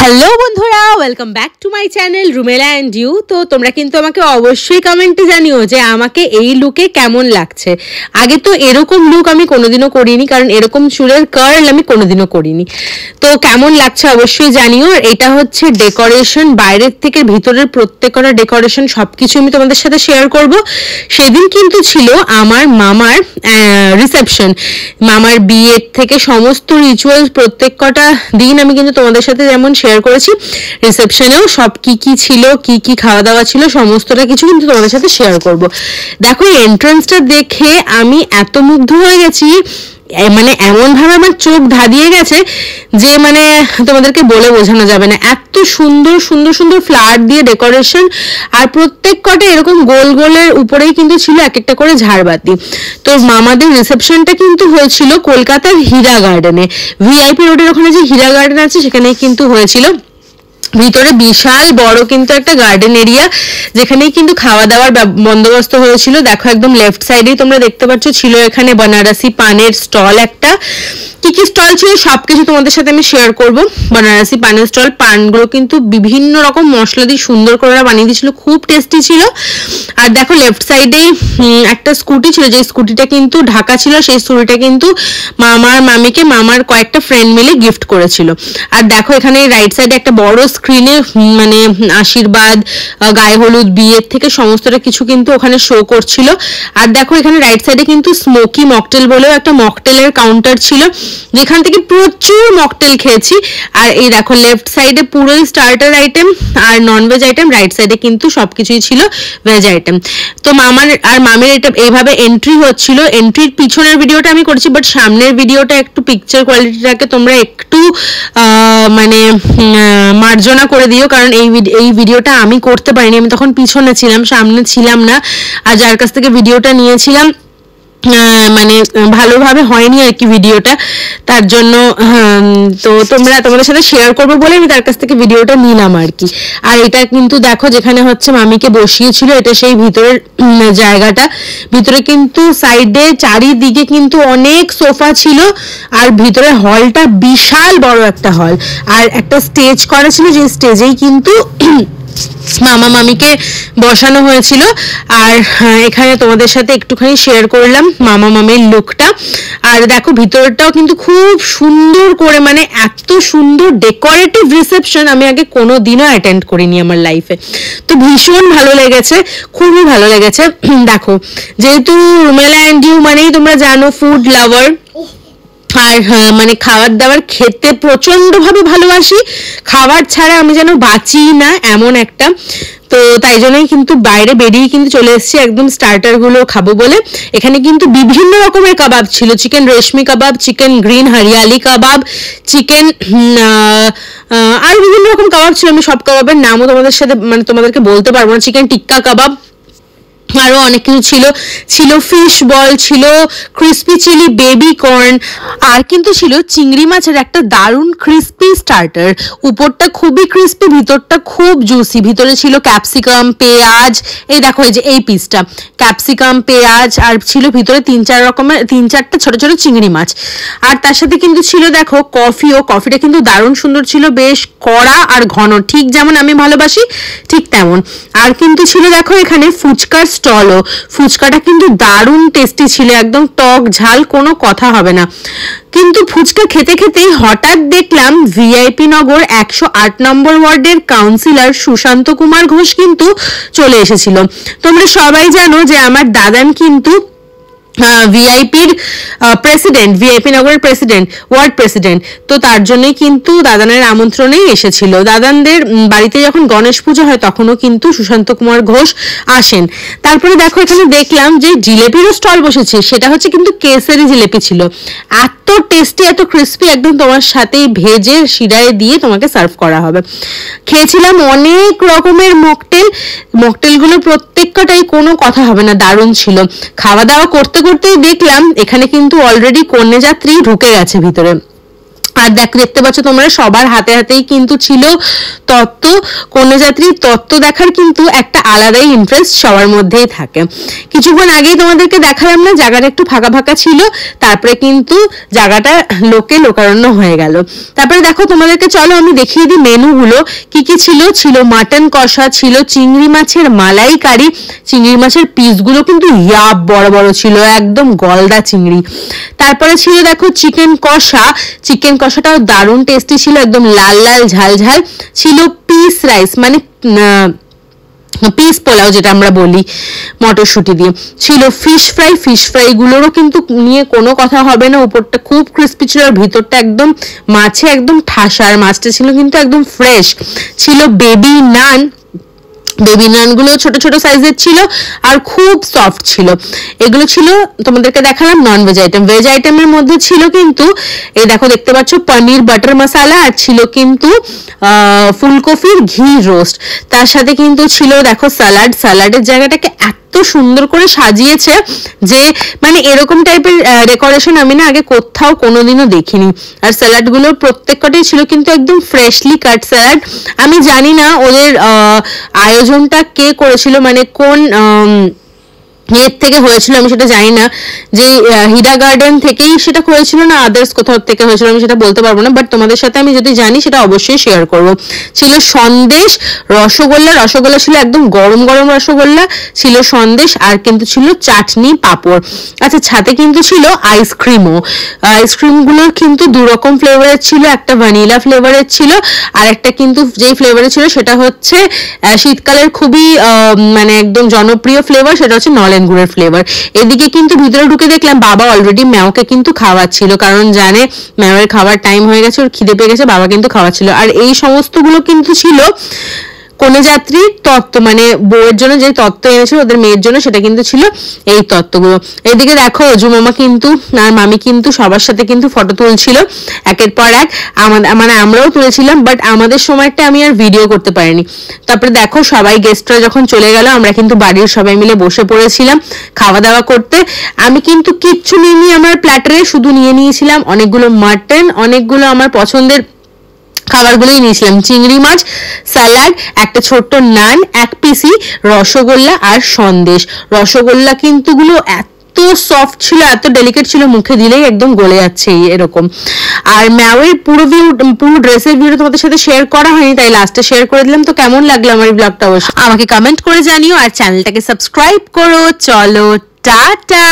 Hello বন্ধুরা, welcome back to my channel Rumela and you. তো তোমরা কিন্তু আমাকে অবশ্যই কমেন্টে জানিও যে আমাকে এই লুকে কেমন লাগছে। আগে তো এরকম লুক আমি কোনোদিনও করিনি, কারণ এরকম চুলের কার্ল আমি কোনোদিনও করিনি। তো কেমন লাগছে অবশ্যই জানিও। আর এটা হচ্ছে ডেকোরেশন, বাইরের থেকে ভিতরের প্রত্যেকটা ডেকোরেশন সবকিছু আমি তোমাদের সাথে শেয়ার করব। সেদিন কিন্তু ছিল আমার মামার রিসেপশন, মামার বিয়ের থেকে সমস্ত রিচুয়ালস প্রত্যেকটা দিন আমি কিন্তু তোমাদের সাথে যেমন শেয়ার করেছি, রিসেপশনেও সব কি কি ছিল, কি কি খাওয়া দাওয়া ছিল, সমস্তটা কিছু কিন্তু তোমাদের সাথে শেয়ার করব। দেখো এই এন্ট্রান্সটা দেখে আমি এত মুগ্ধ হয়ে গেছি, মানে এমন ভাবে আমার চোখ ধাঁধিয়ে গেছে যে মানে তোমাদেরকে বলে বোঝানো যাবে না। এত সুন্দর সুন্দর সুন্দর ফ্লাওয়ার দিয়ে ডেকোরেশন, আর প্রত্যেক কটা এরকম গোল গোলের উপরেই কিন্তু ছিল এক একটা করে ঝাড়বাতি। তো মামাদের রিসেপশনটা কিন্তু হয়েছিল কলকাতার হীরা গার্ডেনে, ভিআইপি রোডের ওখানে যে হীরা গার্ডেন আছে সেখানেই কিন্তু হয়েছিল। ভিতরে বিশাল বড় কিন্তু একটা গার্ডেন এরিয়া, যেখানেই কিন্তু খাওয়া দাওয়ার বন্দোবস্ত হয়েছিল। দেখো একদম লেফট সাইডেই তোমরা দেখতে পাচ্ছ ছিল এখানে বানারসি পানের স্টল একটা। কি কি স্টল ছিল সবকিছু তোমাদের সাথে আমি শেয়ার করব। বানারসি পানের স্টল, পানগুলো কিন্তু বিভিন্ন রকম মশলা দিয়ে সুন্দর করে বানিয়ে দিয়েছিল, খুব টেস্টি ছিল। আর দেখো লেফট সাইডেই একটা স্কুটি ছিল, যে স্কুটিটা কিন্তু ঢাকা ছিল, সেই স্কুটিটা কিন্তু মামার মামিকে মামার কয়েকটা ফ্রেন্ড মিলে গিফট করেছিল। আর দেখো এখানে রাইট সাইডে একটা বড় স্ক্রিনে মানে আশীর্বাদ, গায়ে হলুদ, বিয়ের থেকে সমস্তটা কিছু কিন্তু ওখানে শো করছিল। আর দেখো এখানে রাইট সাইডে কিন্তু স্মোকি মকটেল বলেও একটা মকটেলের কাউন্টার ছিল, যেখান থেকে প্রচুর মকটেল খেয়েছি। আর এই দেখো লেফট সাইডে পুরোই স্টার্টার আইটেম আর ননভেজ আইটেম, রাইট সাইডে কিন্তু সবকিছুই ছিল ভেজ আইটেম। তো মামার আর মামির এটা এইভাবে এন্ট্রি হচ্ছিল। এন্ট্রির পিছনের ভিডিওটা আমি করেছি, বাট সামনের ভিডিওটা একটু পিকচার কোয়ালিটিটাকে তোমরা একটু মানে মার্জনা করে দিও, কারণ এই ভিডিওটা আমি করতে পারিনি, আমি তখন পিছনে ছিলাম, সামনে ছিলাম না। আর যার কাছ থেকে ভিডিওটা নিয়েছিলাম মানে ভালোভাবে হয়নি আর কি ভিডিওটা, তার জন্য তো তোমাদের সাথে শেয়ার করবো বলে আমি তার কাছ থেকে ভিডিওটা নিলাম আর কি। আর এটা কিন্তু দেখো যেখানে হচ্ছে মামিকে বসিয়েছিল, এটা সেই ভিতরের জায়গাটা। ভিতরে কিন্তু সাইডে চারিদিকে কিন্তু অনেক সোফা ছিল, আর ভিতরে হলটা বিশাল বড় একটা হল, আর একটা স্টেজ করা ছিল, যে স্টেজেই কিন্তু মামা মামিকে বসানো হয়েছিল। আর এখানে তোমাদের সাথে একটুখানি শেয়ার করলাম মামা মামির লুকটা। আর দেখো ভিতরটাও কিন্তু খুব সুন্দর করে, মানে এত সুন্দর ডেকোরেটিভ রিসেপশন আমি আগে কোনো দিনও অ্যাটেন্ড করিনি আমার লাইফে। তো ভীষণ ভালো লেগেছে, খুবই ভালো লেগেছে। দেখো যেহেতু রুমেলা অ্যান্ড ইউ মানেই তোমরা জানো ফুড লাভার, আর মানে খাবার দাবার খেতে প্রচন্ড ভাবে ভালোবাসি, খাবার ছাড়া আমি যেন বাঁচি না এমন একটা। তো তাই জন্যই কিন্তু বাইরে বেরিয়ে কিন্তু চলে এসেছি একদম স্টার্টার গুলো খাবো বলে। এখানে কিন্তু বিভিন্ন রকমের কাবাব ছিল, চিকেন রেশমি কাবাব, চিকেন গ্রিন হরিয়ালি কাবাব, চিকেন আর বিভিন্ন রকম কাবাব ছিল। আমি সব কাবাবের নামও তোমাদের সাথে মানে তোমাদেরকে বলতে পারবো না। চিকেন টিক্কা কাবাব, আরো অনেক কিছু ছিল, ছিল ফিশ বল, ছিল ক্রিসপি চিলি বেবি কর্ন, আর কিন্তু ছিল চিংড়ি মাছের একটা দারুণ ক্রিসপি স্টার্টার। উপরটা খুবই ক্রিসপি, ভিতরটা খুব জুসি। ভিতরে ছিল ক্যাপসিকাম, পেঁয়াজ, এই দেখো এই যে এই পিসটা ক্যাপসিকাম, পেঁয়াজ, আর ছিল ভিতরে তিন চারটা ছোট ছোট চিংড়ি মাছ। আর তার সাথে কিন্তু ছিল দেখো কফিও, কফিটা কিন্তু দারুণ সুন্দর ছিল, বেশ কড়া আর ঘন, ঠিক যেমন আমি ভালোবাসি ঠিক তেমন। আর কিন্তু ছিল দেখো এখানে ফুচকার স্টলও, ফুচকাটা কিন্তু দারুণ টেস্টি ছিল, একদম টক ঝাল, কোনো কথা হবে না। কিন্তু ফুচকা খেতে খেতেই হঠাৎ দেখলাম ভিআইপি নগর 108 নম্বর ওয়ার্ডের কাউন্সিলর সুশান্ত কুমার ঘোষ কিন্তু চলে এসেছিল। তোমরা সবাই জানো যে আমার দাদান কিন্তু ভিআইপির প্রেসিডেন্ট, ভিআইপি নগরের প্রেসিডেন্ট, ওয়ার্ড প্রেসিডেন্ট। তো তার জন্যই কিন্তু দাদানের আমন্ত্রণেই এসেছিল। দাদানদের বাড়িতে যখন গণেশ পুজো হয় তখনও কিন্তু সুশান্ত কুমার ঘোষ আসেন। তারপরে দেখো এখানে দেখলাম যে জিলেপিরও স্টল বসেছে, সেটা হচ্ছে কিন্তু কেসারি জিলেপি ছিল, এত টেস্টি, এত ক্রিস্পি, একদম তোমার সাথে ভেজে শিরায় দিয়ে তোমাকে সার্ভ করা হবে। খেয়েছিলাম অনেক রকমের মকটেলগুলো প্রত্যেকটাই কোনো কথা হবে না, দারুণ ছিল। খাওয়া দাওয়া করতে করতেই দেখলাম এখানে কিন্তু অলরেডি কন্যাযাত্রী ঢুকে গেছে ভিতরে। আর দেখতে পাচ্ছ তোমরা সবার হাতে হাতেই কিন্তু ছিল তত্ত্ব। কন্যাযাত্রীর তত্ত্ব দেখার কিন্তু একটা আলাদাই ইন্টারেস্ট সবার মধ্যেই থাকে। কিছুক্ষণ আগেই তোমাদেরকে দেখালাম না, জায়গাটা একটু ফাঁকা ফাঁকা ছিল, তারপরে কিন্তু জায়গাটা লোকে লোকারণ্য হয়ে গেল। তারপরে দেখো তোমাদেরকে চলো আমি দেখিয়ে দিই মেনুগুলো কি কি ছিল। ছিল মাটন কষা, ছিল চিংড়ি মাছের মালাইকারি, চিংড়ি মাছের পিসগুলো কিন্তু ইয়াব বড় বড় ছিল, একদম গলদা চিংড়ি। তারপরে ছিল দেখো চিকেন কষা, চিকেন কষাটাও দারুণ টেস্টি ছিল, একদম লাল লাল ঝাল ঝাল ছিল। পিস রাইস মানে পিস পোলাও যেটা আমরা বলি মটরশুঁটি দিয়ে ছিল। ফিশ ফ্রাই, ফিশ ফ্রাই গুলোরও কিন্তু নিয়ে কোনো কথা হবে না, উপরটা খুব ক্রিস্পি ছিল আর ভিতরটা একদম মাছে একদম ঠাসা, আর মাছটা ছিল কিন্তু একদম ফ্রেশ। ছিল বেবি নান, বেবি নানগুলো ছোট ছোট সাইজের ছিল আর খুব সফট ছিল। এগুলো ছিল তোমাদেরকে দেখালাম নন ভেজ আইটেম। ভেজ আইটেমের মধ্যে ছিল কিন্তু এই দেখো দেখতে পাচ্ছ পনির বাটার মশালা, আর ছিল কিন্তু ফুলকপির ঘি রোস্ট, তার সাথে কিন্তু ছিল দেখো স্যালাড। স্যালাডের জায়গাটাকে এত সুন্দর করে সাজিয়েছে যে মানে এরকম টাইপের ডেকোরেশন আমি না আগে কোথাও কোনোদিনও দেখিনি। আর স্যালাডগুলোর প্রত্যেকটাই ছিল কিন্তু একদম ফ্রেশলি কাট স্যালাড। আমি জানি না ওদের আয়োজনটা কে করেছিল, মানে কোন এর থেকে হয়েছিল আমি সেটা জানি না, যে হিডা গার্ডেন থেকেই সেটা করেছিল না আদার্স কোথাও থেকে হয়েছিল আমি সেটা বলতে পারবো না, বাট তোমাদের সাথে আমি যদি জানি সেটা অবশ্যই শেয়ার করব। ছিল সন্দেশ, রসগোল্লা, রসগোল্লা ছিল একদম গরম গরম রসগোল্লা, ছিল সন্দেশ, আর কিন্তু ছিল চাটনি পাঁপড়। আচ্ছা সাথে কিন্তু ছিল আইসক্রিমও। আইসক্রিমগুলোর কিন্তু দু রকম ফ্লেভারের ছিল, একটা ভ্যানিলা ফ্লেভারের ছিল, আর একটা কিন্তু যেই ফ্লেভারের ছিল সেটা হচ্ছে শীতকালের খুবই মানে একদম জনপ্রিয় ফ্লেভার, সেটা হচ্ছে নলেন গুড়ের ফ্লেভার। এদিকে কিন্তু ভিতরে ঢুকে দেখলাম বাবা অলরেডি ম্যাওকে কিন্তু খাওয়াচ্ছিল, কারণ জানে ম্যাওয়ের খাবার টাইম হয়ে গেছে, ওর খিদে পেয়ে গেছে, বাবা কিন্তু খাওয়াচ্ছিল। আর এই সমস্তগুলো কিন্তু ছিল কন্যাযাত্রীর তত্ত্ব, মানে বউয়ের জন্য যে তত্ত্ব এনেছিল ওদের মেয়ের জন্য, সেটা কিন্তু ছিল এই তত্ত্বগুলো। এদিকে দেখো অজু মামা কিন্তু আর মামি কিন্তু সবার সাথে কিন্তু ফটো তুলছিল একের পর এক, মানে আমরাও তুলেছিলাম, বাট আমাদের সময়টা আমি আর ভিডিও করতে পারিনি। তারপরে দেখো সবাই গেস্টরা যখন চলে গেল আমরা কিন্তু বাড়ির সবাই মিলে বসে পড়েছিলাম খাওয়া দাওয়া করতে। আমি কিন্তু কিচ্ছু নিইনি আমার প্ল্যাটারে, শুধু নিয়ে নিয়েছিলাম অনেকগুলো মাটন, অনেকগুলো আমার পছন্দের খাবারগুলোই নিয়েছিলাম, চিংড়ি মাছ, স্যালাড, একটা ছোট্ট নান, এক পিসি রসগোল্লা আর সন্দেশ। রসগোল্লা কিন্তু গুলো এত সফট ছিল, এত ডেলিকেট ছিল, মুখে দিলেই একদম গলে যাচ্ছে এরকম। আর ম্যাওয়ের পুরো ড্রেসের ভিডিও তোমাদের সাথে শেয়ার করা হয়নি, তাই লাস্টে শেয়ার করে দিলাম। তো কেমন লাগলো আমার এই ব্লগটা অবশ্যই আমাকে কমেন্ট করে জানিও, আর চ্যানেলটাকে সাবস্ক্রাইব করো। চলো টাটা।